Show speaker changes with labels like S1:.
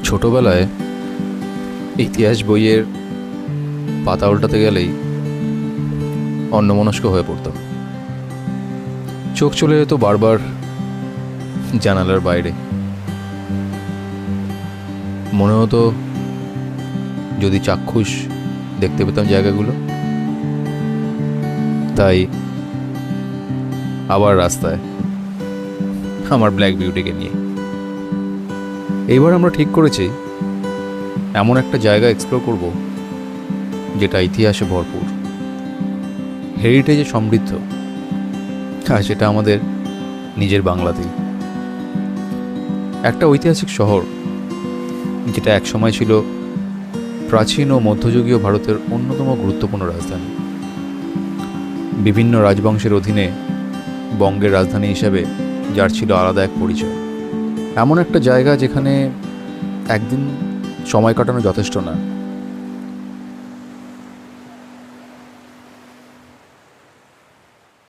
S1: ছোটবেলায় ইতিহাস বইয়ের পাতা উল্টাতে গেলেই অন্যমনস্ক হয়ে পড়তাম। চোখ চলে যেত বারবার জানালার বাইরে। মনে হতো যদি চাক্ষুষ দেখতে পেতাম জায়গাগুলো। তাই আবার রাস্তায় আমার ব্ল্যাক বিউটিকে নিয়ে এইবার আমরা ঠিক করেছি এমন একটা জায়গা এক্সপ্লোর করব যেটা ইতিহাসে ভরপুর, হেরিটেজে সমৃদ্ধ, আর সেটা আমাদের নিজের বাংলাতেই। একটা ঐতিহাসিক শহর যেটা একসময় ছিল প্রাচীন ও মধ্যযুগীয় ভারতের অন্যতম গুরুত্বপূর্ণ রাজধানী। বিভিন্ন রাজবংশের অধীনে বঙ্গের রাজধানী হিসেবে যার ছিল আলাদা এক পরিচয়। এমন একটা জায়গা যেখানে একদিন সময় কাটানো যথেষ্ট না,